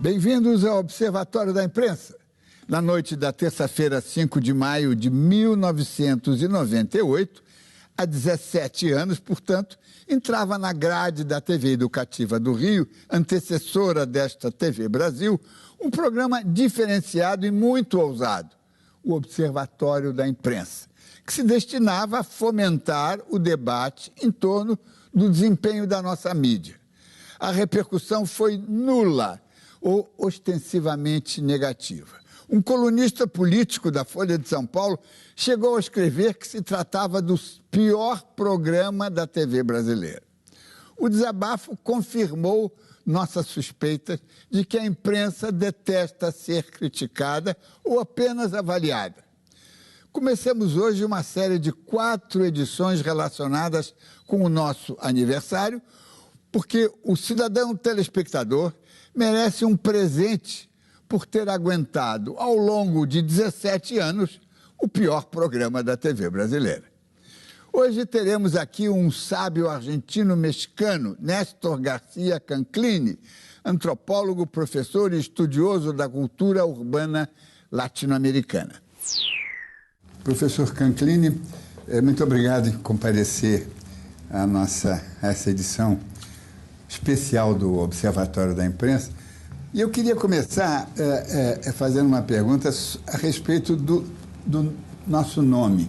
Bem-vindos ao Observatório da Imprensa. Na noite da terça-feira, 5 de maio de 1998, há 17 anos, portanto, entrava na grade da TV Educativa do Rio, antecessora desta TV Brasil, um programa diferenciado e muito ousado, o Observatório da Imprensa, que se destinava a fomentar o debate em torno do desempenho da nossa mídia. A repercussão foi nula ou ostensivamente negativa. Um colunista político da Folha de São Paulo chegou a escrever que se tratava do pior programa da TV brasileira. O desabafo confirmou nossas suspeitas de que a imprensa detesta ser criticada ou apenas avaliada. Comecemos hoje uma série de 4 edições relacionadas com o nosso aniversário, porque o cidadão telespectador merece um presente por ter aguentado, ao longo de 17 anos, o pior programa da TV brasileira. Hoje teremos aqui um sábio argentino-mexicano, Néstor Garcia Canclini, antropólogo, professor e estudioso da cultura urbana latino-americana. Professor Canclini, muito obrigado em comparecer a essa edição especial do Observatório da Imprensa. E eu queria começar fazendo uma pergunta a respeito do nosso nome.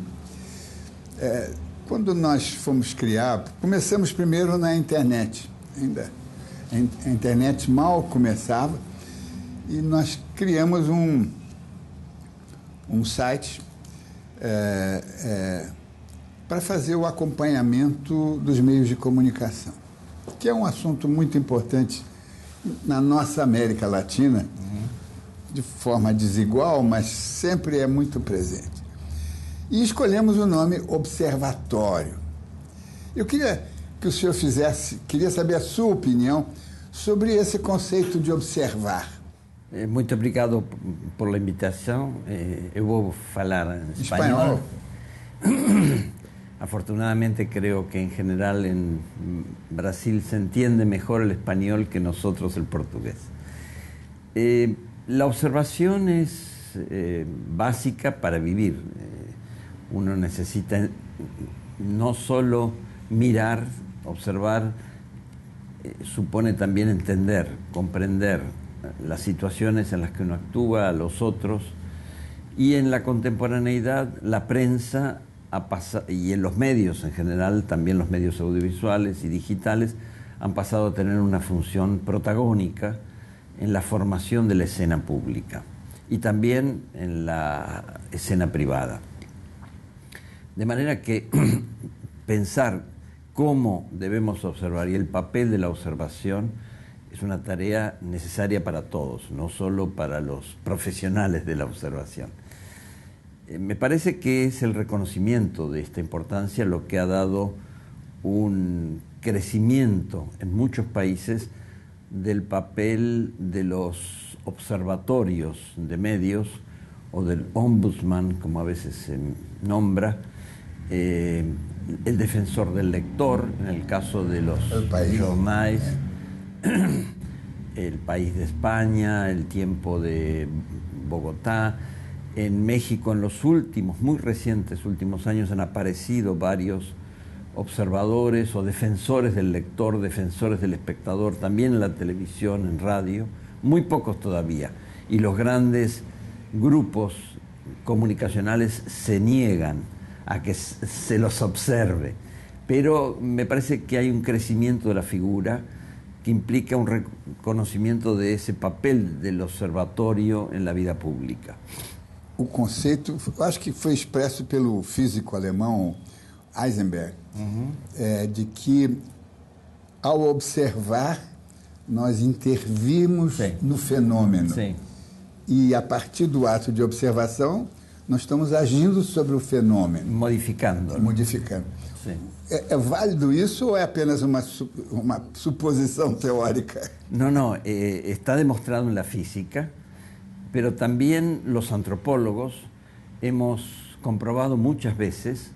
Quando nós fomos criar, começamos primeiro na internet. Ainda a internet mal começava e nós criamos um site para fazer o acompanhamento dos meios de comunicação, que é um assunto muito importante na nossa América Latina, de forma desigual, mas sempre é muito presente. E escolhemos o nome Observatório. Eu queria que o senhor queria saber a sua opinião sobre esse conceito de observar. Muito obrigado por la invitação. Eu vou falar em espanhol. Afortunadamente creo que en general en Brasil se entiende mejor el español que nosotros el portugués. La observación es básica para vivir. Uno necesita no solo mirar, observar, supone también entender, comprender las situaciones en las que uno actúa, a los otros, y en la contemporaneidad la prensa y en los medios en general, también los medios audiovisuales y digitales, han pasado a tener una función protagónica en la formación de la escena pública y también en la escena privada. De manera que pensar cómo debemos observar y el papel de la observación es una tarea necesaria para todos, no solo para los profesionales de la observación. Me parece que es el reconocimiento de esta importancia lo que ha dado un crecimiento en muchos países del papel de los observatorios de medios o del ombudsman, como a veces se nombra, el defensor del lector, en el caso de los jornales, El País de España, El Tiempo de Bogotá. En México, en los muy recientes últimos años, han aparecido varios observadores o defensores del lector, defensores del espectador, también en la televisión, en radio, muy pocos todavía. Y los grandes grupos comunicacionales se niegan a que se los observe. Pero me parece que hay un crecimiento de la figura que implica un reconocimiento de ese papel del observatorio en la vida pública. O conceito, acho que foi expresso pelo físico alemão Heisenberg, de que, ao observar, nós intervimos no fenômeno. Sim. E, a partir do ato de observação, nós estamos agindo sobre o fenômeno. Modificando. Modificando. Sim. É válido isso ou é apenas uma suposição teórica? No, está demostrado en la física, pero también los antropólogos hemos comprobado muchas veces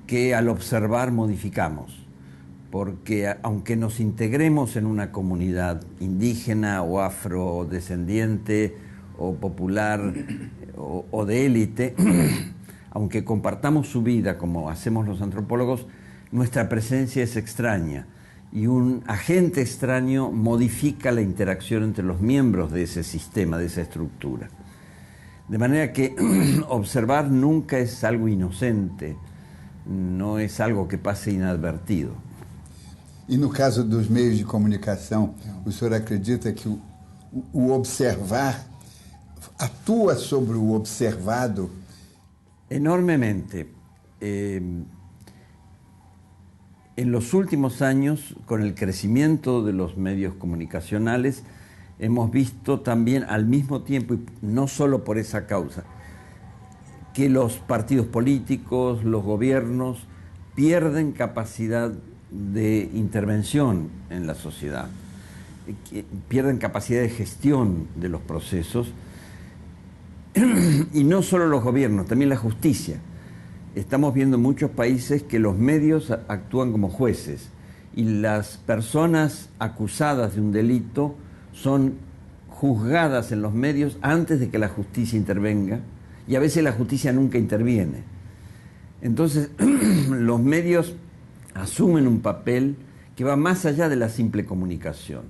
que al observar modificamos. porque aunque nos integremos en una comunidad indígena o afrodescendiente o popular o de élite, aunque compartamos su vida como hacemos los antropólogos, nuestra presencia es extraña y un agente extraño modifica la interacción entre los miembros de ese sistema, de esa estructura. De manera que observar nunca es algo inocente, no es algo que pase inadvertido. E no caso dos meios de comunicação, o senhor acredita que o observar atua sobre o observado? Enormemente. En los últimos años, con el crecimiento de los medios comunicacionales, hemos visto también al mismo tiempo, y no solo por esa causa, que los partidos políticos, los gobiernos, pierden capacidad de intervención en la sociedad, pierden capacidad de gestión de los procesos, y no solo los gobiernos, también la justicia. Estamos viendo en muchos países que los medios actúan como jueces y las personas acusadas de un delito son juzgadas en los medios antes de que la justicia intervenga, y a veces la justicia nunca interviene. Entonces, los medios asumen un papel que va más allá de la simple comunicación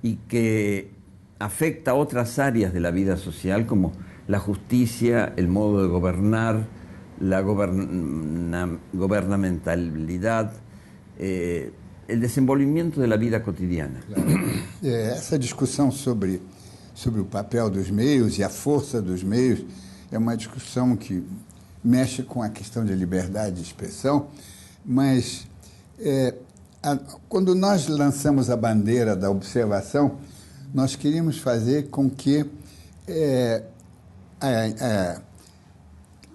y que afecta a otras áreas de la vida social como la justicia, el modo de gobernar, la gobernamentalidad, el desenvolvimiento de la vida cotidiana. Claro. Essa discussão sobre o papel dos meios e a força dos meios é uma discussão que mexe com a questão de liberdade de expressão, mas quando nós lançamos a bandeira da observação, nós queríamos fazer com que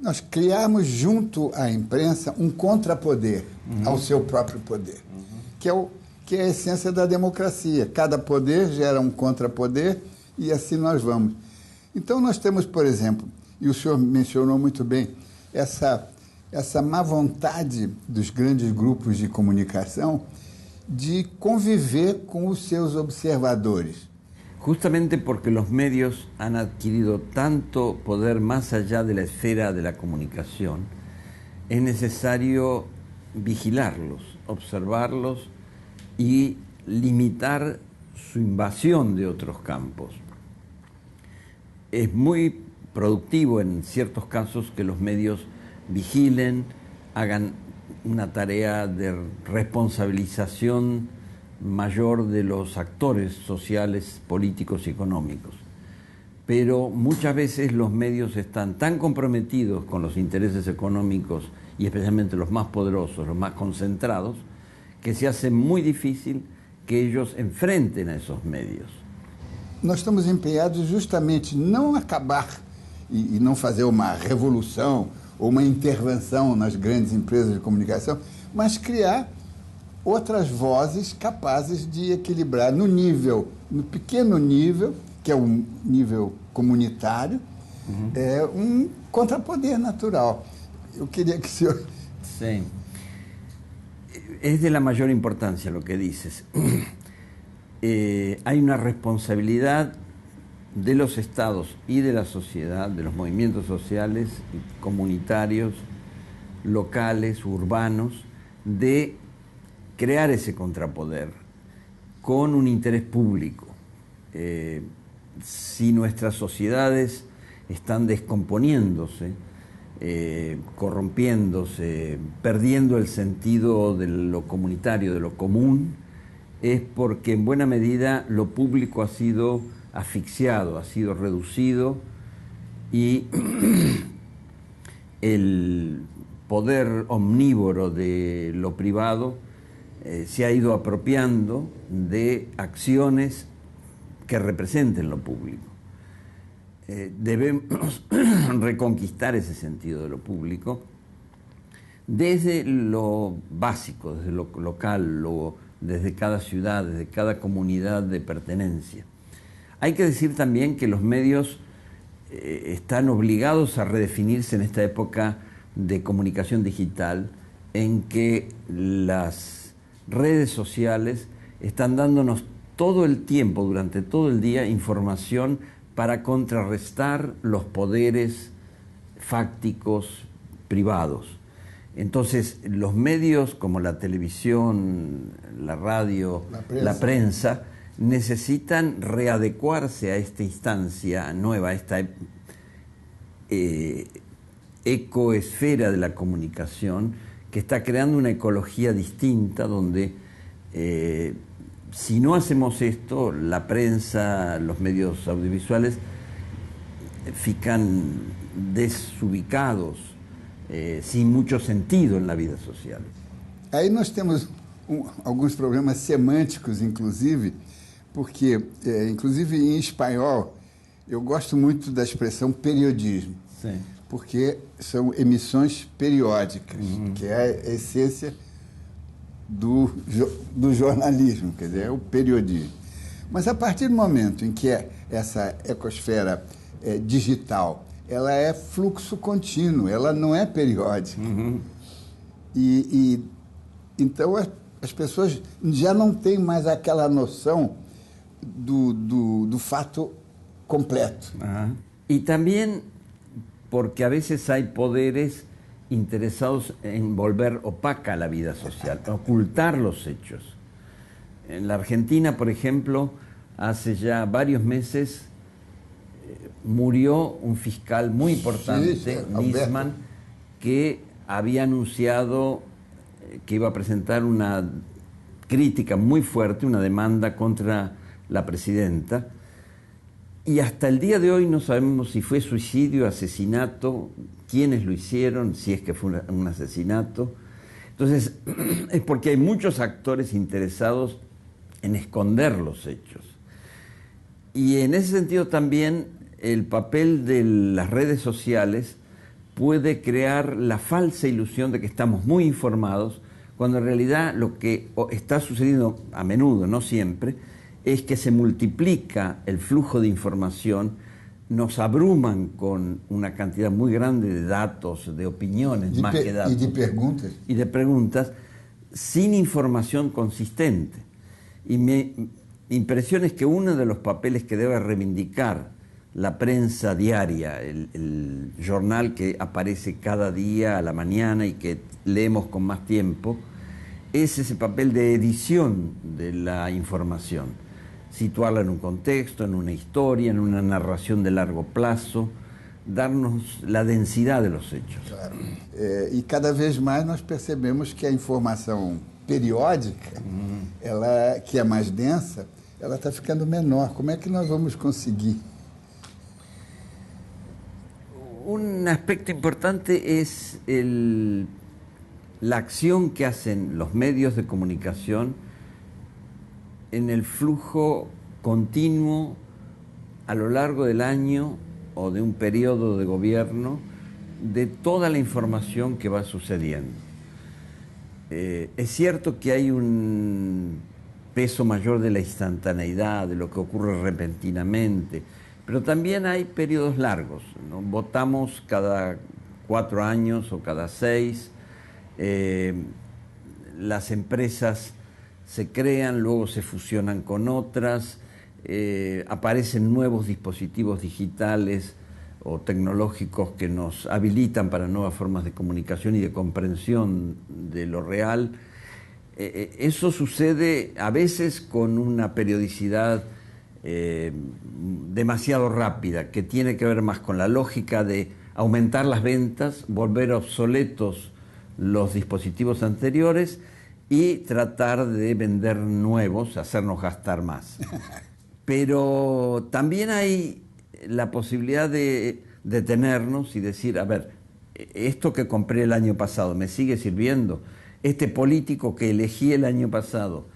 nós criarmos junto à imprensa um contrapoder ao seu próprio poder, que é a essência da democracia. Cada poder gera um contrapoder e assim nós vamos. Então nós temos, por exemplo, e o senhor mencionou muito bem, essa má vontade dos grandes grupos de comunicação de conviver com os seus observadores. Justamente porque los medios han adquirido tanto poder más allá de la esfera de la comunicación, es necesario vigilarlos, observarlos y limitar su invasión de otros campos. Es muy productivo en ciertos casos que los medios vigilen, hagan una tarea de responsabilización mayor de los actores sociales, políticos y económicos. Pero muchas veces los medios están tan comprometidos con los intereses económicos y especialmente los más poderosos, los más concentrados, que se hace muy difícil que ellos enfrenten a esos medios. Nós estamos empenhados justamente não acabar e não fazer uma revolução ou uma intervenção nas grandes empresas de comunicação, mas criar outras vozes capazes de equilibrar no pequeno nível, que é um nível comunitário, um contrapoder natural. Eu queria que o senhor... Sí. Es de la mayor importancia lo que dices. Hay una responsabilidad de los estados y de la sociedad, de los movimientos sociales, comunitarios, locales, urbanos, de crear ese contrapoder con un interés público. Si nuestras sociedades están descomponiéndose, corrompiéndose, perdiendo el sentido de lo comunitario, de lo común, es porque en buena medida lo público ha sido asfixiado, ha sido reducido y el poder omnívoro de lo privado se ha ido apropiando de acciones que representen lo público. Debemos reconquistar ese sentido de lo público desde lo básico, desde lo local, desde cada ciudad, desde cada comunidad de pertenencia. Hay que decir también que los medios están obligados a redefinirse en esta época de comunicación digital en que las redes sociales están dándonos todo el tiempo, durante todo el día, información para contrarrestar los poderes fácticos privados. Entonces, los medios como la televisión, la radio, la prensa necesitan readecuarse a esta instancia nueva, a esta ecoesfera de la comunicación que está creando una ecología distinta donde si no hacemos esto, la prensa, los medios audiovisuales fican desubicados, sin mucho sentido en la vida social. Aí nós temos alguns problemas semânticos, inclusive, porque, inclusive em espanhol, eu gosto muito da expressão periodismo. Sim. Porque são emissões periódicas, que é a essência do jornalismo, quer dizer, é o periodismo. Mas a partir do momento em que essa ecosfera digital, ela é fluxo contínuo, ela não é periódica. Então as pessoas já não têm mais aquela noção do fato completo. Y también porque a veces hay poderes interesados en volver opaca la vida social, ocultar los hechos. En la Argentina, por ejemplo, hace ya varios meses murió un fiscal muy importante, Nisman, que había anunciado que iba a presentar una crítica muy fuerte, una demanda contra la presidenta. Y hasta el día de hoy no sabemos si fue suicidio, asesinato, quiénes lo hicieron, si es que fue un asesinato. Entonces, es porque hay muchos actores interesados en esconder los hechos. Y en ese sentido también el papel de las redes sociales puede crear la falsa ilusión de que estamos muy informados, cuando en realidad lo que está sucediendo a menudo, no siempre, es que se multiplica el flujo de información, nos abruman con una cantidad muy grande de datos, de opiniones, más que datos. Y de preguntas, sin información consistente. Y mi impresión es que uno de los papeles que debe reivindicar la prensa diaria, el jornal que aparece cada día a la mañana y que leemos con más tiempo, es ese papel de edición de la información. Situarla en un contexto, en una historia, en una narración de largo plazo, darnos la densidad de los hechos. Claro. E cada vez mais nós percebemos que a informação periódica, ela, que é mais densa, ela está ficando menor. Como é que nós vamos conseguir? Un aspecto importante es la acción que hacen los medios de comunicación en el flujo continuo a lo largo del año o de un periodo de gobierno de toda la información que va sucediendo. Es cierto que hay un peso mayor de la instantaneidad, de lo que ocurre repentinamente, pero también hay periodos largos, ¿no? Votamos cada 4 años o cada 6, las empresas se crean, luego se fusionan con otras, aparecen nuevos dispositivos digitales o tecnológicos que nos habilitan para nuevas formas de comunicación y de comprensión de lo real. Eso sucede a veces con una periodicidad demasiado rápida, que tiene que ver más con la lógica de aumentar las ventas, volver obsoletos los dispositivos anteriores y tratar de vender nuevos, hacernos gastar más. Pero también hay la posibilidad de detenernos y decir, a ver, esto que compré el año pasado, ¿me sigue sirviendo? Este político que elegí el año pasado,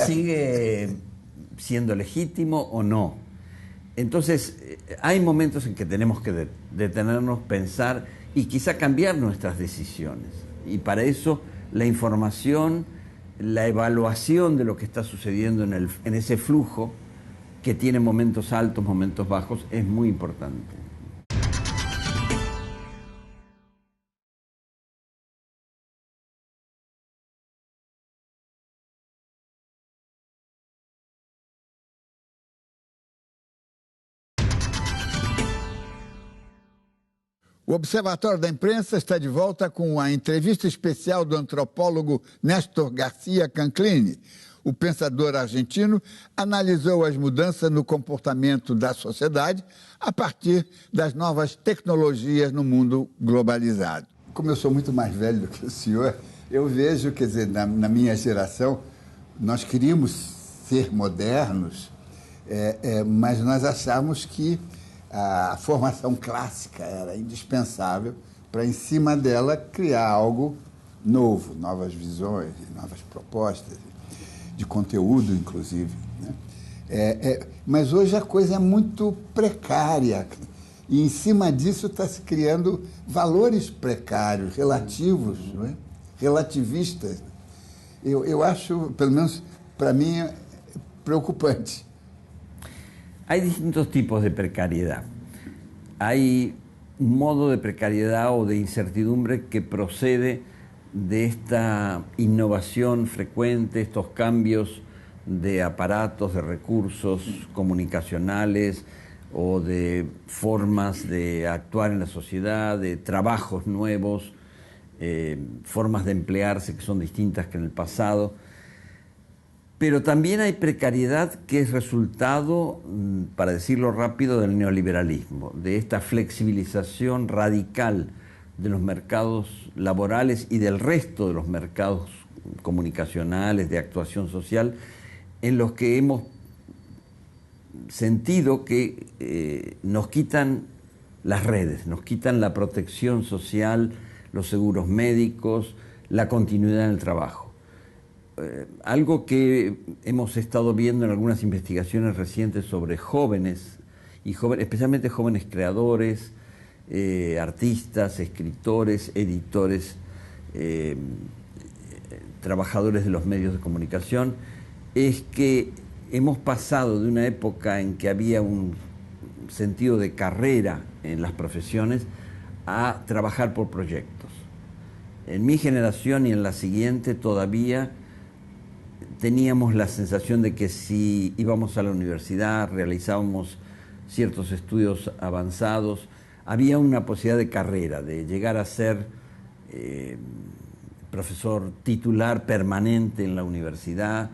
¿sigue siendo legítimo o no? Entonces, hay momentos en que tenemos que detenernos, pensar y quizá cambiar nuestras decisiones. Y para eso la información, la evaluación de lo que está sucediendo en ese flujo, que tiene momentos altos, momentos bajos, es muy importante. O Observatório da Imprensa está de volta com a entrevista especial do antropólogo Néstor Garcia Canclini. O pensador argentino analisou as mudanças no comportamento da sociedade a partir das novas tecnologias no mundo globalizado. Como eu sou muito mais velho do que o senhor, eu vejo, quer dizer, na minha geração, nós queríamos ser modernos, mas nós achávamos que a formação clássica era indispensável para, em cima dela, criar algo novo, novas visões, novas propostas, de conteúdo, inclusive, né? Mas hoje a coisa é muito precária e, em cima disso, está se criando valores precários, relativos, não é? Relativistas. Eu acho, pelo menos para mim, preocupante. Hay distintos tipos de precariedad. Hay un modo de precariedad o de incertidumbre que procede de esta innovación frecuente, estos cambios de aparatos, de recursos comunicacionales o de formas de actuar en la sociedad, de trabajos nuevos, formas de emplearse que son distintas que en el pasado. Pero también hay precariedad que es resultado, para decirlo rápido, del neoliberalismo, de esta flexibilización radical de los mercados laborales y del resto de los mercados comunicacionales, de actuación social, en los que hemos sentido que nos quitan las redes, nos quitan la protección social, los seguros médicos, la continuidad en el trabajo. Algo que hemos estado viendo en algunas investigaciones recientes sobre jóvenes, especialmente jóvenes creadores, artistas, escritores, editores, trabajadores de los medios de comunicación, es que hemos pasado de una época en que había un sentido de carrera en las profesiones a trabajar por proyectos. En mi generación y en la siguiente todavía teníamos la sensación de que si íbamos a la universidad, realizábamos ciertos estudios avanzados, había una posibilidad de carrera, de llegar a ser profesor titular permanente en la universidad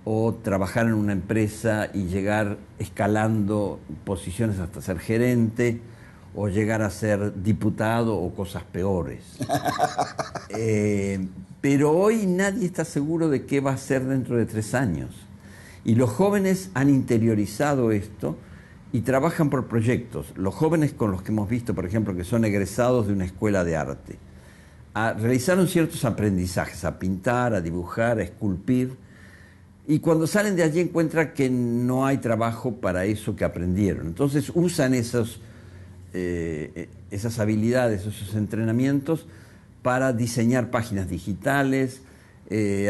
o trabajar en una empresa y llegar escalando posiciones hasta ser gerente o llegar a ser diputado o cosas peores. Pero hoy nadie está seguro de qué va a ser dentro de 3 años. Y los jóvenes han interiorizado esto y trabajan por proyectos. Los jóvenes con los que hemos visto, por ejemplo, que son egresados de una escuela de arte, realizaron ciertos aprendizajes, a pintar, a dibujar, a esculpir, y cuando salen de allí encuentran que no hay trabajo para eso que aprendieron. Entonces usan esas habilidades, esos entrenamientos para diseñar páginas digitales,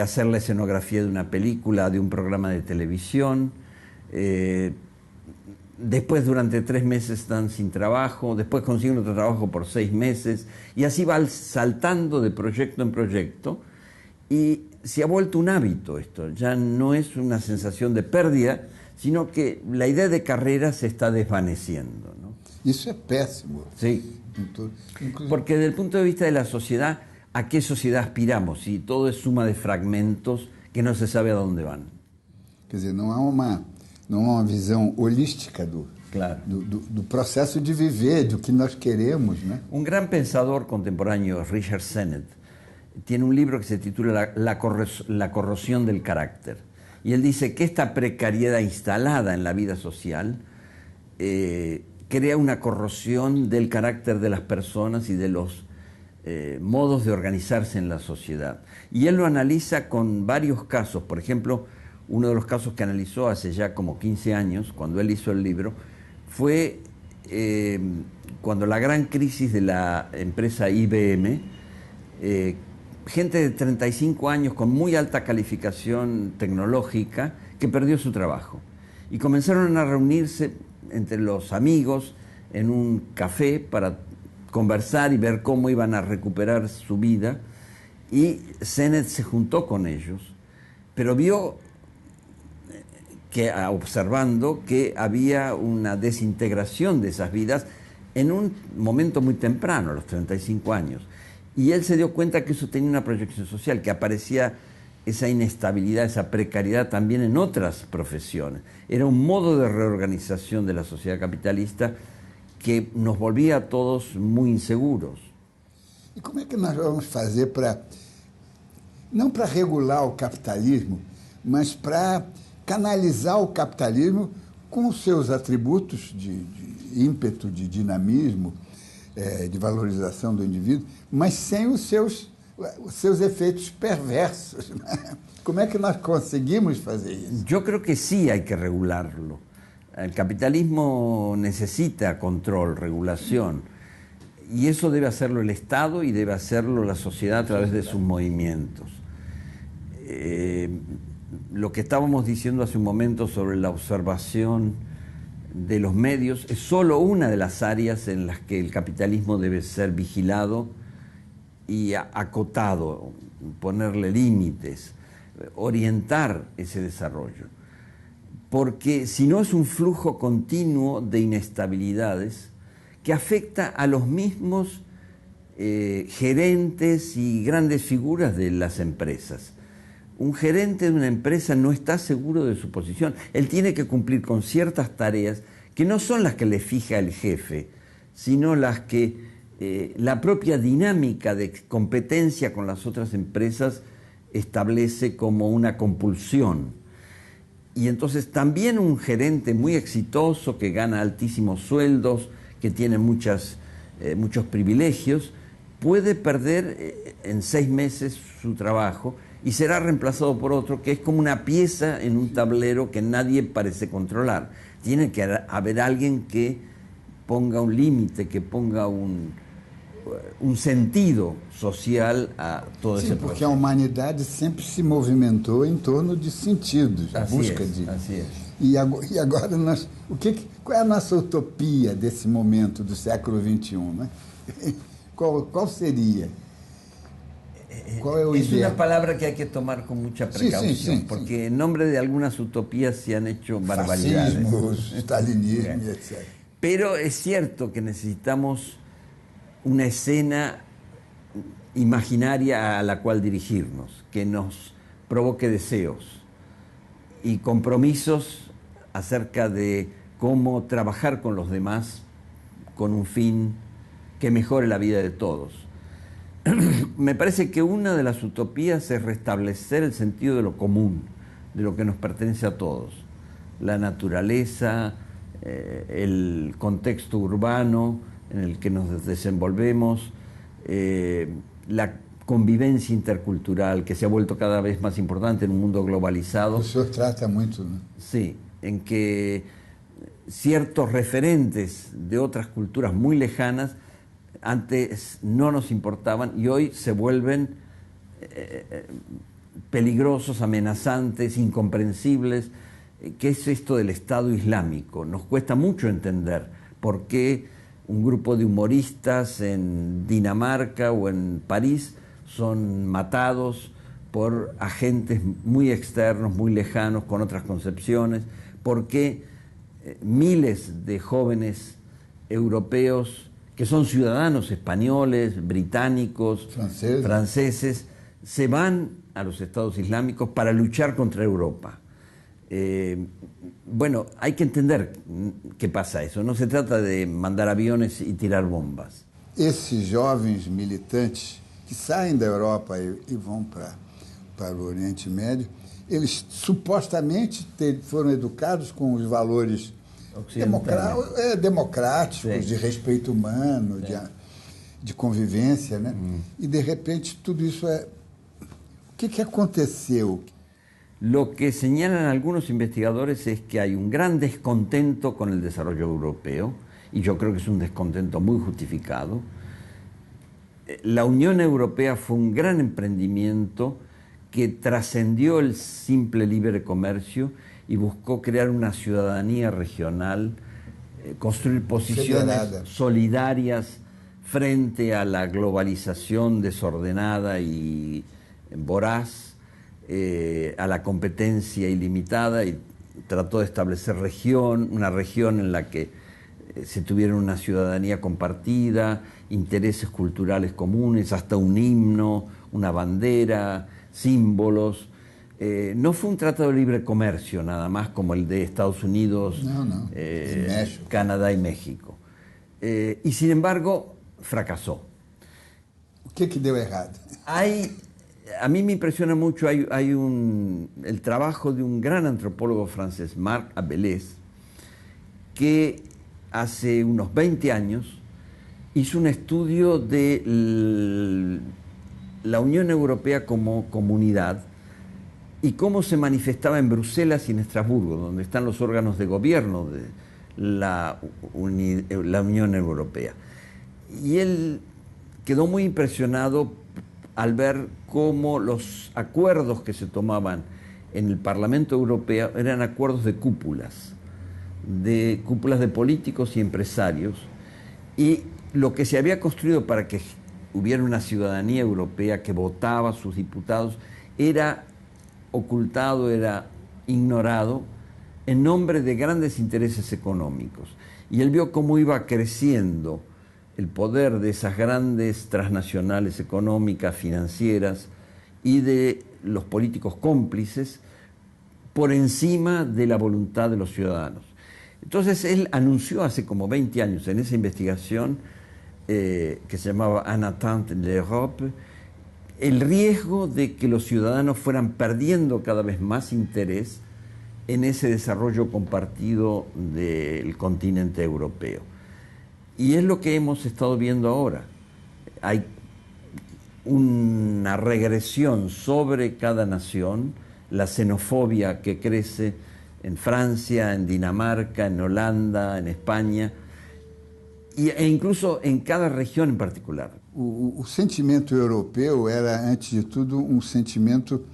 hacer la escenografía de una película, de un programa de televisión. Después durante 3 meses están sin trabajo, después consiguen otro trabajo por 6 meses y así va saltando de proyecto en proyecto y se ha vuelto un hábito esto. Ya no es una sensación de pérdida, sino que la idea de carrera se está desvaneciendo, ¿no? Eso es pésimo. Sí. Porque desde el punto de vista de la sociedad, ¿a qué sociedad aspiramos? Si todo es suma de fragmentos que no se sabe a dónde van. Quer dizer, não há uma visão holística Claro. do processo de viver, do que nós queremos, né? Un gran pensador contemporáneo, Richard Sennett, tiene un libro que se titula La corrosión del carácter. Y él dice que esta precariedad instalada en la vida social crea una corrosión del carácter de las personas y de los modos de organizarse en la sociedad. Y él lo analiza con varios casos. Por ejemplo, uno de los casos que analizó hace ya como 15 años, cuando él hizo el libro, fue cuando la gran crisis de la empresa IBM, gente de 35 años con muy alta calificación tecnológica que perdió su trabajo. Y comenzaron a reunirse entre los amigos en un café para conversar y ver cómo iban a recuperar su vida. Y Sennett se juntó con ellos, pero vio observando que había una desintegración de esas vidas en un momento muy temprano, a los 35 años. Y él se dio cuenta que eso tenía una proyección social, que aparecía esa inestabilidad, esa precariedad también en otras profesiones. Era un modo de reorganización de la sociedad capitalista que nos volvía a todos muy inseguros. E como é que nós vamos fazer para, não para regular o capitalismo, mas para canalizar o capitalismo com os seus atributos de ímpeto, de dinamismo, de valorização do indivíduo, mas sem os seus efeitos perversos, né? Como é que nós conseguimos fazer isso? Yo creo que sí hay que regularlo. El capitalismo necesita control, regulación, y eso debe hacerlo el Estado y debe hacerlo la sociedad a través de sus movimientos. Lo que estábamos diciendo hace un momento sobre la observación de los medios es solo una de las áreas en las que el capitalismo debe ser vigilado y acotado, ponerle límites, orientar ese desarrollo. Porque si no es un flujo continuo de inestabilidades que afecta a los mismos gerentes y grandes figuras de las empresas. Un gerente de una empresa no está seguro de su posición. Él tiene que cumplir con ciertas tareas que no son las que le fija el jefe, sino las que la propia dinámica de competencia con las otras empresas establece como una compulsión. Y entonces también un gerente muy exitoso que gana altísimos sueldos, que tiene muchos privilegios, puede perder en 6 meses su trabajo y será reemplazado por otro que es como una pieza en un tablero que nadie parece controlar. Tiene que haber alguien que ponga un límite, que ponga un sentido social a todo esse processo. Porque a humanidade sempre se movimentou em torno de sentidos, Assim busca é, de... assim é. E agora nós, qual é a nossa utopia desse momento do século XXI, né? Qual seria? ¿Cuál es el es ideal? una palabra que hay que tomar con mucha precaución, sí, porque en nombre de algunas utopías se han hecho barbaridades. Fascismo, stalinismo, etc. Pero es cierto que necesitamos una escena imaginaria a la cual dirigirnos, que nos provoque deseos y compromisos acerca de cómo trabajar con los demás con un fin que mejore la vida de todos. Me parece que una de las utopías es restablecer el sentido de lo común, de lo que nos pertenece a todos. La naturaleza, el contexto urbano en el que nos desenvolvemos, la convivencia intercultural que se ha vuelto cada vez más importante en un mundo globalizado. Eso trata mucho, ¿no? Sí, en que ciertos referentes de otras culturas muy lejanas antes no nos importaban y hoy se vuelven peligrosos, amenazantes, incomprensibles. ¿Qué es esto del Estado Islámico? Nos cuesta mucho entender por qué un grupo de humoristas en Dinamarca o en París son matados por agentes muy externos, muy lejanos, con otras concepciones, por qué miles de jóvenes europeos que son ciudadanos españoles, británicos, franceses, se van a los estados islámicos para luchar contra Europa. Bueno, hay que entender qué pasa eso. No se trata de mandar aviones y tirar bombas. Esses jovens militantes que saem da Europa e vão para o Oriente Médio, eles supostamente foram educados com os valores democráticos, de respeito humano, de convivência, né? E de repente tudo isso é... O que aconteceu? Lo que señalan algunos investigadores es que hay un gran descontento con el desarrollo europeo, y yo creo que es un descontento muy justificado. La Unión Europea fue un gran emprendimiento que trascendió el simple libre comercio y buscó crear una ciudadanía regional, construir posiciones solidarias frente a la globalización desordenada y voraz, a la competencia ilimitada, y trató de establecer una región en la que se tuvieron una ciudadanía compartida, intereses culturales comunes, hasta un himno, una bandera, símbolos. No fue un tratado de libre comercio nada más como el de Estados Unidos, Canadá y México. Y sin embargo, fracasó. ¿Qué dio errado? A mí me impresiona mucho, el trabajo de un gran antropólogo francés, Marc Abelès, que hace unos 20 años hizo un estudio de la Unión Europea como comunidad y cómo se manifestaba en Bruselas y en Estrasburgo, donde están los órganos de gobierno de la Unión Europea. Y él quedó muy impresionado al ver cómo los acuerdos que se tomaban en el Parlamento Europeo eran acuerdos de cúpulas de políticos y empresarios, y lo que se había construido para que hubiera una ciudadanía europea que votaba a sus diputados era ocultado, era ignorado en nombre de grandes intereses económicos. Y él vio cómo iba creciendo el poder de esas grandes transnacionales económicas, financieras y de los políticos cómplices por encima de la voluntad de los ciudadanos. Entonces él anunció hace como 20 años en esa investigación que se llamaba En attente de l'Europe, el riesgo de que los ciudadanos fueran perdiendo cada vez más interés en ese desarrollo compartido del continente europeo. Y es lo que hemos estado viendo ahora. Hay una regresión sobre cada nación, la xenofobia que crece en Francia, en Dinamarca, en Holanda, en España, e incluso en cada región en particular. O sentimento europeu era, antes de tudo, um sentimento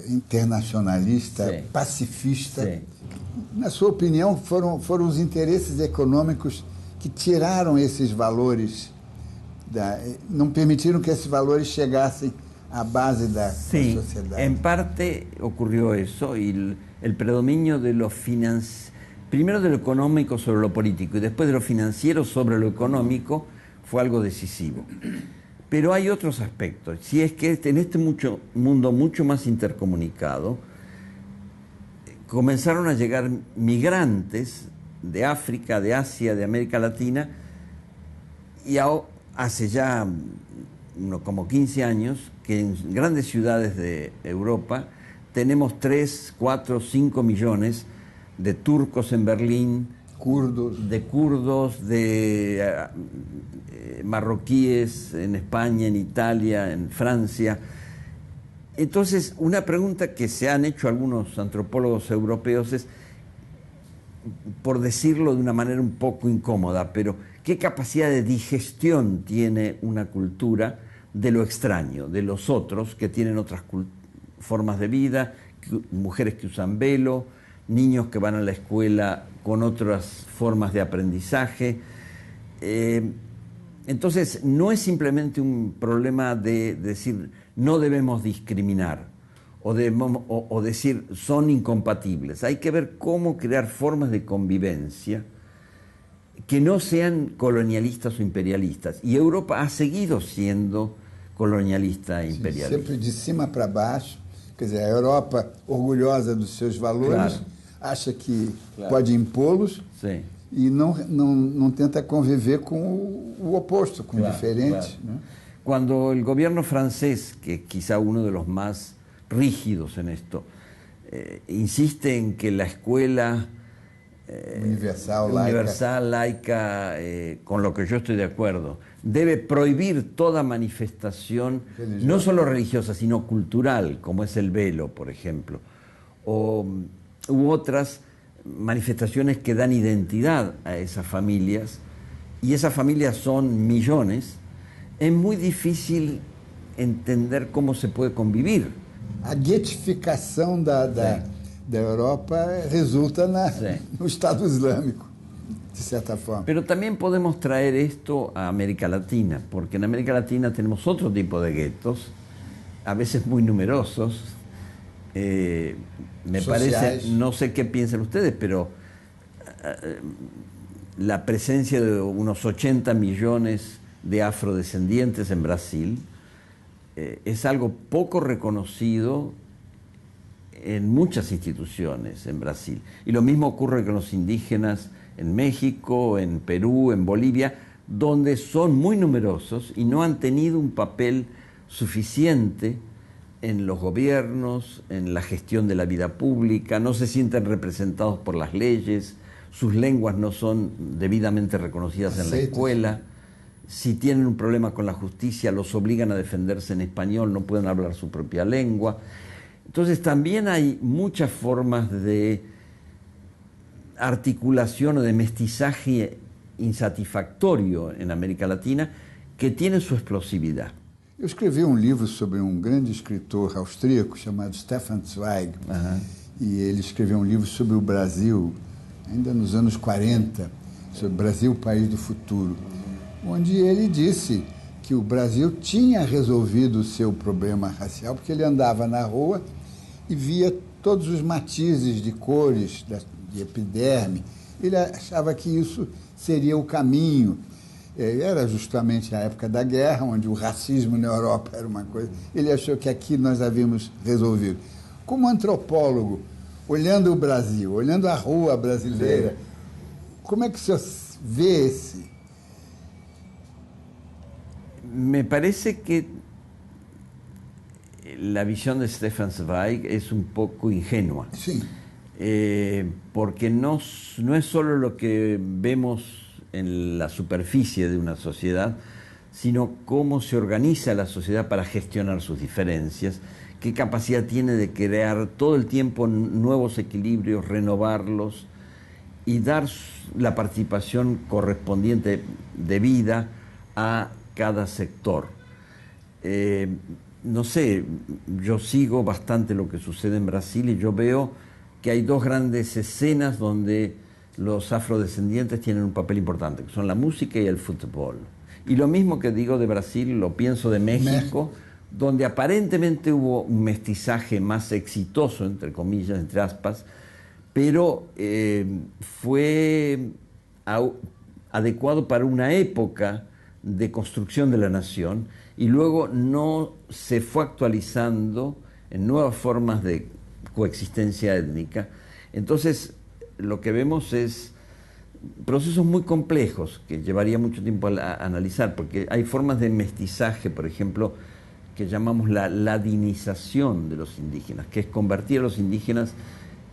internacionalista, sim, pacifista. Sim. Na sua opinião, foram os interesses econômicos que tiraram esses valores, não permitiram que esses valores chegassem à base da sociedade. En parte ocurrió eso, y el predominio de lo primero de lo económico sobre lo político y después de lo financiero sobre lo económico fue algo decisivo. Pero hay otros aspectos. Si es que en este mundo mucho más intercomunicado comenzaron a llegar migrantes de África, de Asia, de América Latina, y hace ya como 15 años que en grandes ciudades de Europa tenemos 3, 4, 5 millones de turcos en Berlín, de kurdos, de marroquíes en España, en Italia, en Francia. Entonces, una pregunta que se han hecho algunos antropólogos europeos es, por decirlo de una manera un poco incómoda, pero ¿qué capacidad de digestión tiene una cultura de lo extraño, de los otros que tienen otras formas de vida, mujeres que usan velo, niños que van a la escuela con otras formas de aprendizaje? Entonces, no es simplemente un problema de decir no debemos discriminar o decir son incompatibles. Hay que ver cómo crear formas de convivencia que no sean colonialistas o imperialistas. Y Europa ha seguido siendo colonialista e imperialista. Siempre de cima para baixo. Quer dizer, a Europa, orgulhosa dos seus valores, claro, acha que claro, pode impô-los, sim, e não tenta conviver com o oposto, com claro, o diferente. Claro. ¿No? Cuando el gobierno francés, que es quizá uno de los más rígidos en esto, insiste en que la escuela universal, laica, con lo que yo estoy de acuerdo, debe prohibir toda manifestación, no solo religiosa, sino cultural, como es el velo, por ejemplo, u otras manifestaciones que dan identidad a esas familias, y esas familias son millones. Es muy difícil entender cómo se puede convivir. A guetificação da Europa resulta no Estado Islámico, de cierta forma. Pero también podemos traer esto a América Latina, porque en América Latina tenemos otro tipo de guetos, a veces muy numerosos. Me parece, no sé qué piensan ustedes, pero la presencia de unos 80 millones de afrodescendientes en Brasil. Es algo poco reconocido en muchas instituciones en Brasil. Y lo mismo ocurre con los indígenas en México, en Perú, en Bolivia, donde son muy numerosos y no han tenido un papel suficiente en los gobiernos, en la gestión de la vida pública, no se sienten representados por las leyes, sus lenguas no son debidamente reconocidas en la escuela. Si tienen un problema con la justicia, los obligan a defenderse en español, no pueden hablar su propia lengua. Entonces también hay muchas formas de articulación o de mestizaje insatisfactorio en América Latina que tienen su explosividad. Eu escrevi livro sobre grande escritor austríaco chamado Stefan Zweig. E ele escreveu livro sobre o Brasil, ainda nos anos 40, sobre Brasil, país do futuro, onde ele disse que o Brasil tinha resolvido o seu problema racial, porque ele andava na rua e via todos os matizes de cores, de epiderme. Ele achava que isso seria o caminho. Era justamente a época da guerra, onde o racismo na Europa era uma coisa. Ele achou que aqui nós havíamos resolvido. Como antropólogo, olhando o Brasil, olhando a rua brasileira, como é que o senhor vê esse? Me parece que la visión de Stefan Zweig es un poco ingenua. Sí. Porque no es solo lo que vemos en la superficie de una sociedad, sino cómo se organiza la sociedad para gestionar sus diferencias, qué capacidad tiene de crear todo el tiempo nuevos equilibrios, renovarlos y dar la participación correspondiente debida a cada sector. No sé, yo sigo bastante lo que sucede en Brasil y yo veo que hay dos grandes escenas donde los afrodescendientes tienen un papel importante, que son la música y el fútbol. Y lo mismo que digo de Brasil, lo pienso de México, donde aparentemente hubo un mestizaje más exitoso, entre comillas, entre aspas, pero fue adecuado para una época de construcción de la nación y luego no se fue actualizando en nuevas formas de coexistencia étnica. Entonces, lo que vemos es procesos muy complejos que llevaría mucho tiempo a analizar, porque hay formas de mestizaje, por ejemplo, que llamamos la ladinización de los indígenas, que es convertir a los indígenas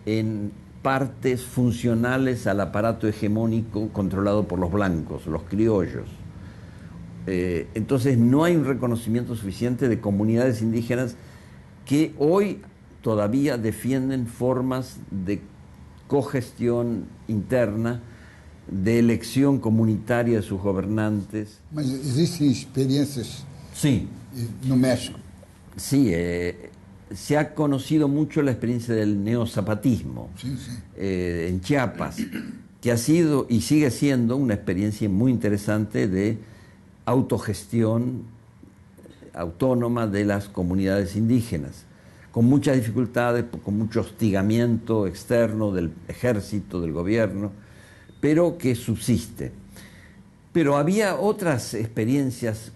en partes funcionales al aparato hegemónico controlado por los blancos, los criollos. Entonces no hay un reconocimiento suficiente de comunidades indígenas que hoy todavía defienden formas de cogestión interna, de elección comunitaria de sus gobernantes. Mas existem experiências Sí. no México? Sí, se ha conocido mucho la experiencia del neozapatismo en Chiapas, que ha sido y sigue siendo una experiencia muy interesante de autogestión autónoma de las comunidades indígenas, con muchas dificultades, con mucho hostigamiento externo del ejército, del gobierno, pero que subsiste. Pero había otras experiencias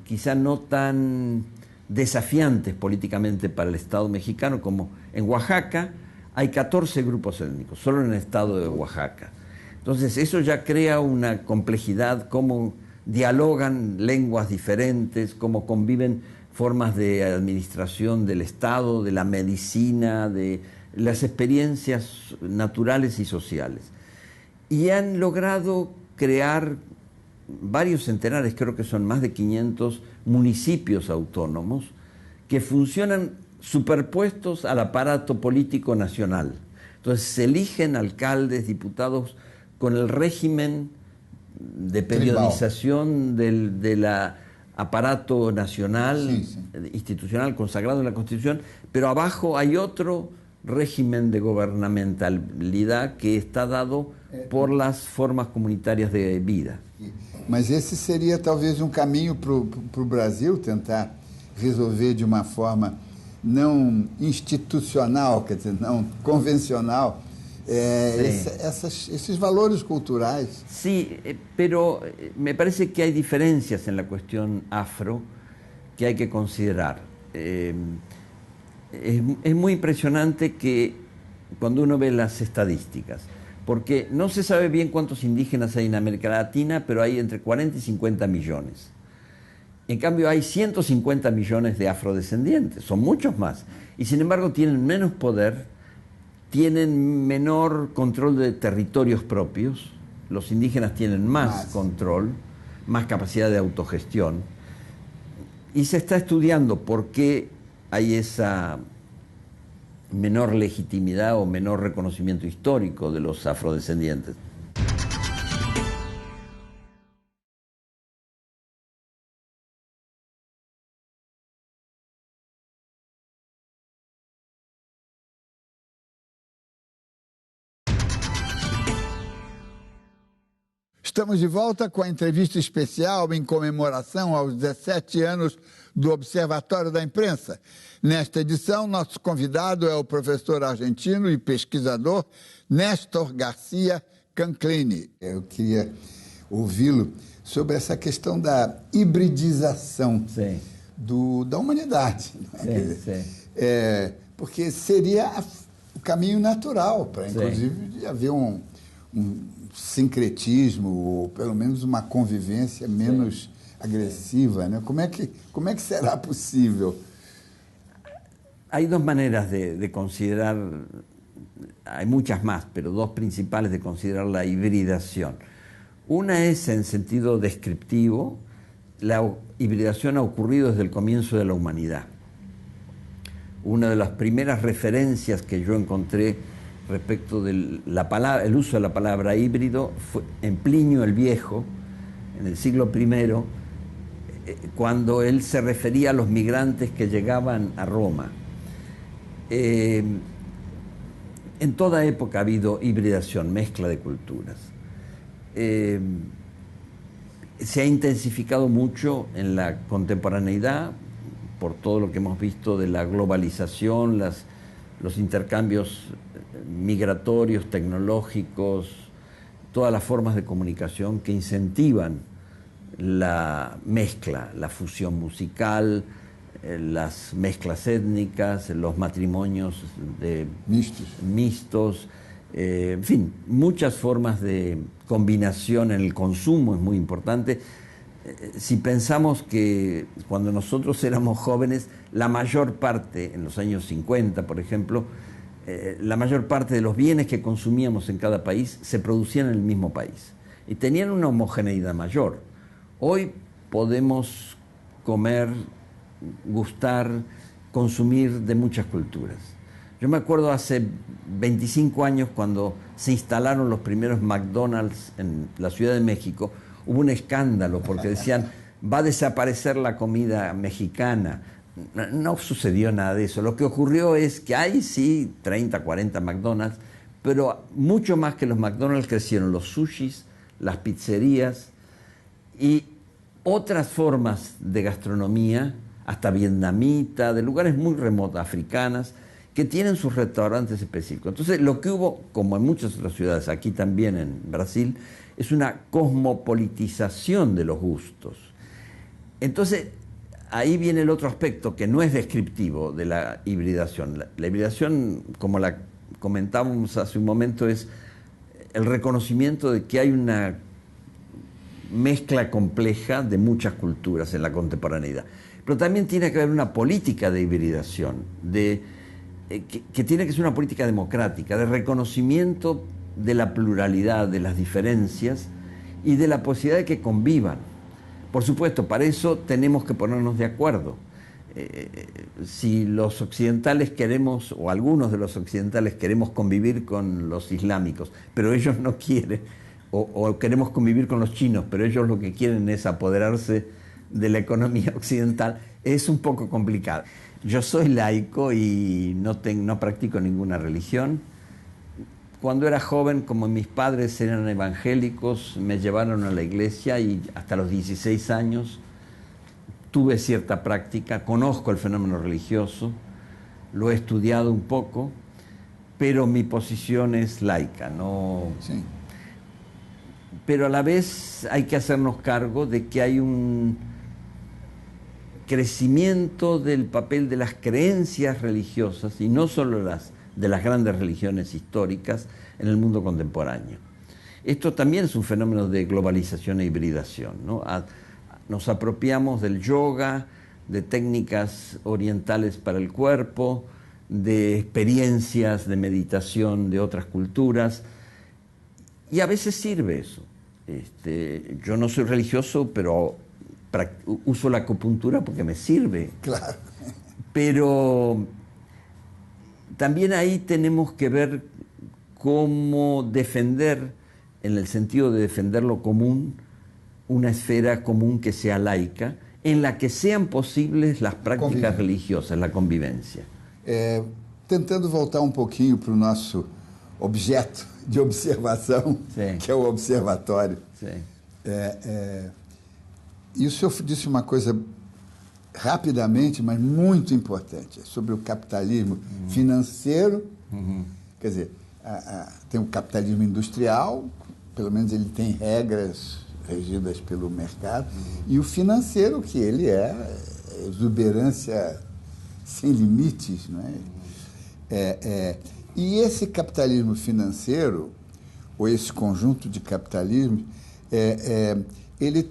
quizá no tan desafiantes políticamente para el Estado mexicano, como en Oaxaca hay 14 grupos étnicos, solo en el estado de Oaxaca. Entonces eso ya crea una complejidad, cómo dialogan lenguas diferentes, cómo conviven formas de administración del Estado, de la medicina, de las experiencias naturales y sociales. Y han logrado crear varios centenares, creo que son más de 500 municipios autónomos que funcionan superpuestos al aparato político nacional. Entonces se eligen alcaldes, diputados con el régimen de periodización del aparato nacional, institucional consagrado en la Constitución, pero abajo hay otro régimen de gobernamentalidad que está dado por las formas comunitarias de vida. Mas esse seria talvez caminho para o Brasil tentar resolver de uma forma não institucional, quer dizer, não convencional, esses valores culturais. Sí, pero me parece que hay diferencias en la cuestión afro que hay que considerar. Es muy impresionante que cuando uno ve las estadísticas, porque no se sabe bien cuántos indígenas hay en América Latina, pero hay entre 40 y 50 millones. En cambio hay 150 millones de afrodescendientes, son muchos más, y sin embargo tienen menos poder, tienen menor control de territorios propios, los indígenas tienen más control, más capacidad de autogestión, y se está estudiando por qué hay esa menor legitimidad o menor reconocimiento histórico de los afrodescendientes. Estamos de volta com a entrevista especial em comemoração aos 17 anos do Observatório da Imprensa. Nesta edição, nosso convidado é o professor argentino e pesquisador Néstor Garcia Canclini. Eu queria ouvi-lo sobre essa questão da hibridização da humanidade. Porque seria o caminho natural para, inclusive, haver um sincretismo, ou pelo menos uma convivência menos agresiva, né? Como é que será possível? Hay dos maneras de considerar, hay muchas más, pero dos principales de considerar la hibridación. Una es en sentido descriptivo, la hibridación ha ocurrido desde el comienzo de la humanidad. Una de las primeras referencias que yo encontré respecto del el uso de la palabra híbrido fue en Plinio el Viejo, en el siglo I, cuando él se refería a los migrantes que llegaban a Roma. En toda época ha habido hibridación, mezcla de culturas. Se ha intensificado mucho en la contemporaneidad por todo lo que hemos visto de la globalización, los intercambios migratorios, tecnológicos, todas las formas de comunicación que incentivan la mezcla, la fusión musical, las mezclas étnicas, los matrimonios mixtos, en fin, muchas formas de combinación en el consumo es muy importante. Si pensamos que cuando nosotros éramos jóvenes, la mayor parte, en los años 50, por ejemplo, la mayor parte de los bienes que consumíamos en cada país se producían en el mismo país y tenían una homogeneidad mayor. Hoy podemos comer, gustar, consumir de muchas culturas. Yo me acuerdo hace 25 años cuando se instalaron los primeros McDonald's en la Ciudad de México, hubo un escándalo porque decían va a desaparecer la comida mexicana. No sucedió nada de eso. Lo que ocurrió es que hay sí 30, 40 McDonald's, pero mucho más que los McDonald's crecieron los sushis, las pizzerías y otras formas de gastronomía, hasta vietnamita, de lugares muy remotos, africanas, que tienen sus restaurantes específicos. Entonces lo que hubo, como en muchas otras ciudades, aquí también en Brasil, es una cosmopolitización de los gustos. Entonces ahí viene el otro aspecto que no es descriptivo de la hibridación. La hibridación, como la comentábamos hace un momento, es el reconocimiento de que hay una mezcla compleja de muchas culturas en la contemporaneidad. Pero también tiene que haber una política de hibridación, que tiene que ser una política democrática, de reconocimiento de la pluralidad, de las diferencias y de la posibilidad de que convivan. Por supuesto, para eso tenemos que ponernos de acuerdo. Si los occidentales queremos, o algunos de los occidentales queremos convivir con los islámicos, pero ellos no quieren, o queremos convivir con los chinos, pero ellos lo que quieren es apoderarse de la economía occidental, es un poco complicado. Yo soy laico y no practico ninguna religión. Cuando era joven, como mis padres eran evangélicos, me llevaron a la iglesia y hasta los 16 años tuve cierta práctica, conozco el fenómeno religioso, lo he estudiado un poco pero mi posición es laica, ¿no? Sim. Pero a la vez hay que hacernos cargo de que hay un crecimiento del papel de las creencias religiosas, y no solo de las grandes religiones históricas, en el mundo contemporáneo. Esto también es un fenómeno de globalización e hibridación, ¿no? Nos apropiamos del yoga, de técnicas orientales para el cuerpo, de experiencias de meditación de otras culturas, y a veces sirve eso. Yo no soy religioso, pero uso la acupuntura porque me sirve. Claro. Pero también ahí tenemos que ver cómo defender, en el sentido de defender lo común, una esfera común que sea laica, en la que sean posibles las prácticas religiosas, la convivencia. Tentando voltar pouquinho para o nosso objeto de observação, Sim. que é o observatório. Sim. E o senhor disse uma coisa rapidamente, mas muito importante, sobre o capitalismo financeiro. Quer dizer, tem o capitalismo industrial, pelo menos ele tem regras regidas pelo mercado, e o financeiro, que ele é exuberância sem limites, não é? E esse capitalismo financeiro, ou esse conjunto de capitalismo, ele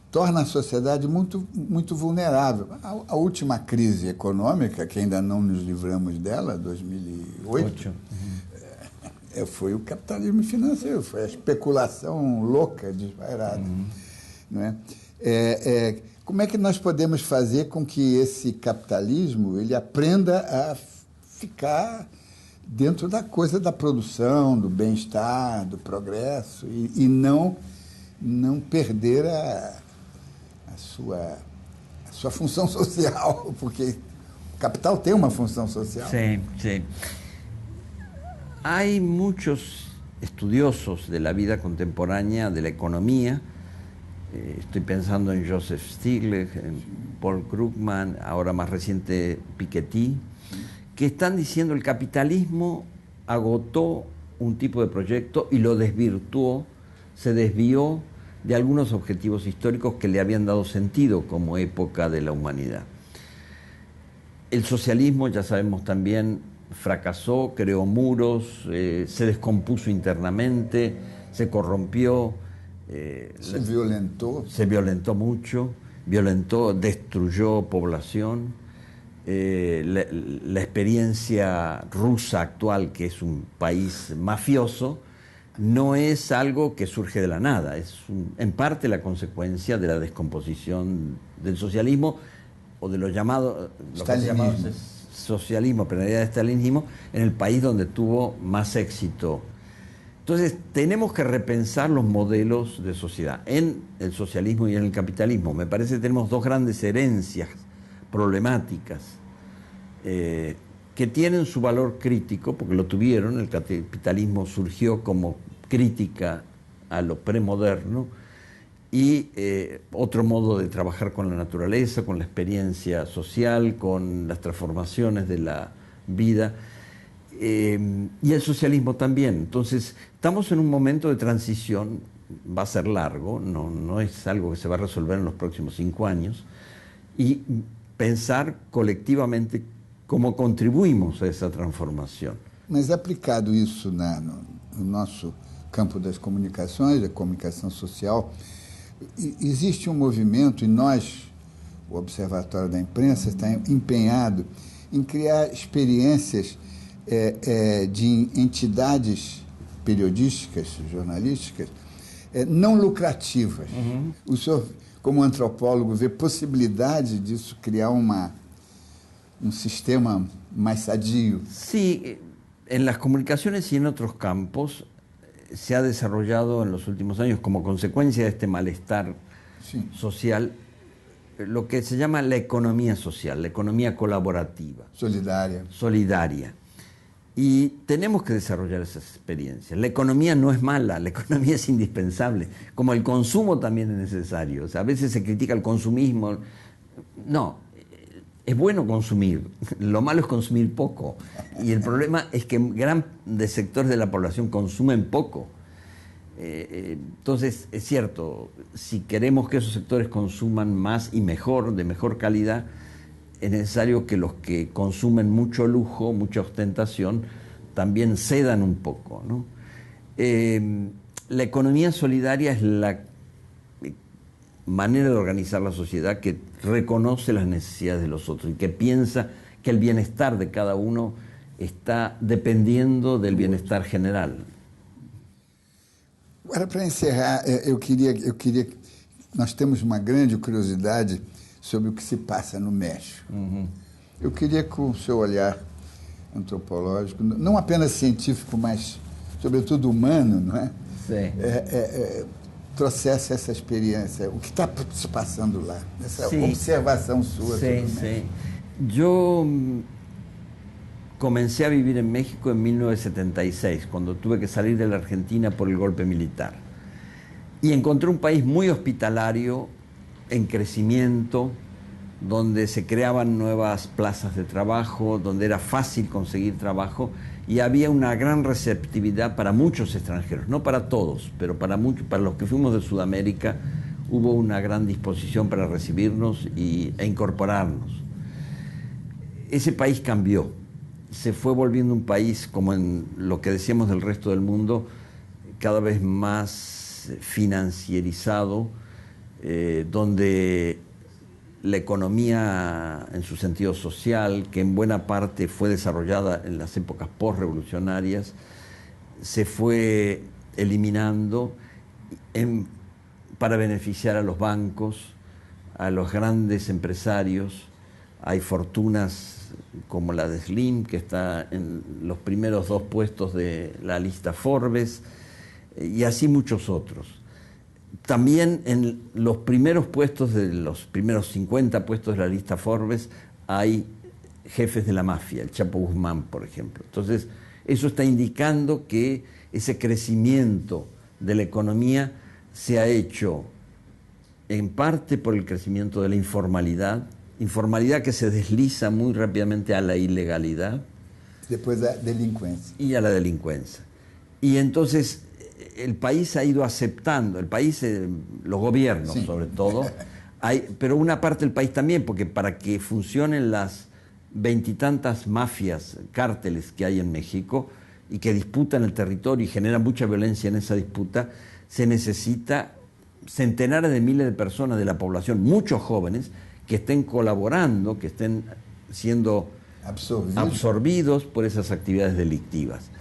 torna a sociedade muito, muito vulnerável. A última crise econômica, que ainda não nos livramos dela, 2008, foi o capitalismo financeiro, foi a especulação louca, desvairada. Não é? Como é que nós podemos fazer com que esse capitalismo ele aprenda a ficar dentro da coisa da produção, do bem-estar, do progresso, e não perder a sua função social, porque o capital tem uma função social. Sí, sí. Hay muchos estudiosos de la vida contemporánea, de la economía. Estoy pensando en Joseph Stiglitz, en Paul Krugman, ahora más reciente Piketty, que están diciendo el capitalismo agotó un tipo de proyecto y lo desvirtuó, se desvió de algunos objetivos históricos que le habían dado sentido como época de la humanidad. El socialismo, ya sabemos también, fracasó, creó muros, se descompuso internamente, se corrompió. Se violentó mucho, destruyó población. La experiencia rusa actual, que es un país mafioso, no es algo que surge de la nada, es en parte la consecuencia de la descomposición del socialismo o de lo que se llamaba socialismo, pero en realidad estalinismo, en el país donde tuvo más éxito. Entonces tenemos que repensar los modelos de sociedad en el socialismo y en el capitalismo. Me parece que tenemos dos grandes herencias problemáticas que tienen su valor crítico, porque lo tuvieron. El capitalismo surgió como crítica a lo premoderno y otro modo de trabajar con la naturaleza, con la experiencia social, con las transformaciones de la vida, y el socialismo también. Entonces estamos en un momento de transición, va a ser largo, no es algo que se va a resolver en los próximos 5 años, y pensar colectivamente cómo contribuimos a essa transformação. Mas aplicado isso no nosso campo das comunicações, da comunicação social, existe um movimento, e nós, o Observatório da Imprensa, está empenhado em criar experiências de entidades periodísticas, jornalísticas, não lucrativas. O senhor, como antropólogo, vê possibilidade disso criar un sistema más sadio? Sí, en las comunicaciones y en otros campos se ha desarrollado en los últimos años, como consecuencia de este malestar social, lo que se llama la economía social, la economía colaborativa. Solidaria. Y tenemos que desarrollar esas experiencias. La economía no es mala, la economía es indispensable, como el consumo también es necesario. O sea, a veces se critica el consumismo. No, es bueno consumir, lo malo es consumir poco. Y el problema es que grandes sectores de la población consumen poco. Entonces, es cierto, si queremos que esos sectores consuman más y mejor, de mejor calidad, es necesario que los que consumen mucho lujo, mucha ostentación, también cedan un poco, ¿no? La economía solidaria es la manera de organizar la sociedad que reconoce las necesidades de los otros y que piensa que el bienestar de cada uno está dependiendo del bienestar general. Agora, para encerrar, eu queria... Nós temos uma grande curiosidade sobre o que se passa no México. Eu queria que o seu olhar antropológico, não apenas científico, mas sobretudo humano, não é? Sim. Trouxesse essa experiência, o que está se passando lá, essa sim. observação sua. Sí, sí. Yo comencé a vivir en México en 1976, cuando tuve que salir de la Argentina por el golpe militar. Y encontré un país muy hospitalario, en crecimiento, donde se creaban nuevas plazas de trabajo, donde era fácil conseguir trabajo y había una gran receptividad para muchos extranjeros, no para todos, pero para muchos, para los que fuimos de Sudamérica, hubo una gran disposición para recibirnos e incorporarnos. Ese país cambió, se fue volviendo un país, como en lo que decíamos del resto del mundo, cada vez más financierizado, donde la economía en su sentido social, que en buena parte fue desarrollada en las épocas postrevolucionarias, se fue eliminando para beneficiar a los bancos, a los grandes empresarios. Hay fortunas como la de Slim, que está en los primeros 2 puestos de la lista Forbes, y así muchos otros. También en los primeros puestos, de los primeros 50 puestos de la lista Forbes, hay jefes de la mafia, el Chapo Guzmán, por ejemplo. Entonces, eso está indicando que ese crecimiento de la economía se ha hecho en parte por el crecimiento de la informalidad que se desliza muy rápidamente a la ilegalidad. Después a delincuencia. Y a la delincuencia. Y entonces el país ha ido aceptando, el país, los gobiernos sí, sobre todo, pero una parte del país también, porque para que funcionen las 20 y tantas mafias, cárteles que hay en México y que disputan el territorio y generan mucha violencia en esa disputa, se necesita centenares de miles de personas de la población, muchos jóvenes, que estén colaborando, que estén siendo absorbidos por esas actividades delictivas.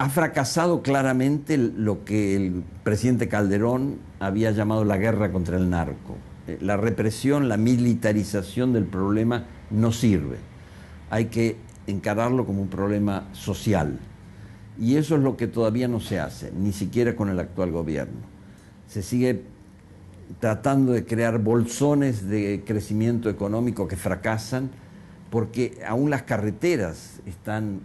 Ha fracasado claramente lo que el presidente Calderón había llamado la guerra contra el narco. La represión, la militarización del problema no sirve. Hay que encararlo como un problema social. Y eso es lo que todavía no se hace, ni siquiera con el actual gobierno. Se sigue tratando de crear bolsones de crecimiento económico que fracasan porque aún las carreteras están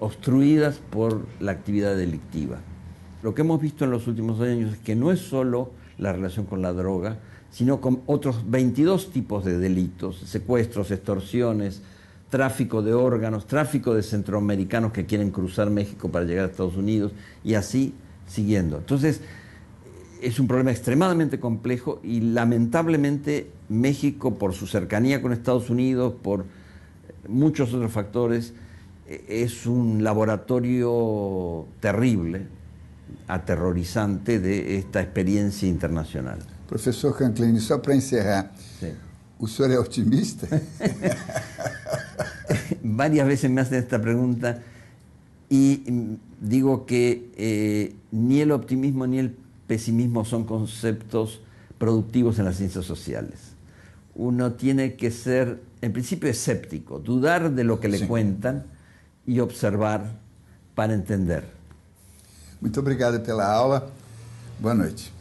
obstruidas por la actividad delictiva. Lo que hemos visto en los últimos años es que no es solo la relación con la droga, sino con otros 22 tipos de delitos, secuestros, extorsiones, tráfico de órganos, tráfico de centroamericanos que quieren cruzar México para llegar a Estados Unidos y así siguiendo. Entonces, es un problema extremadamente complejo y lamentablemente México, por su cercanía con Estados Unidos, por muchos otros factores, es un laboratorio terrible, aterrorizante de esta experiencia internacional. Professor Canclini, só para encerrar, sí. ¿O senhor es optimista? Varias veces me hacen esta pregunta y digo que ni el optimismo ni el pesimismo son conceptos productivos en las ciencias sociales. Uno tiene que ser, en principio, escéptico, dudar de lo que le cuentan y observar para entender. Muito obrigado pela aula. Boa noite.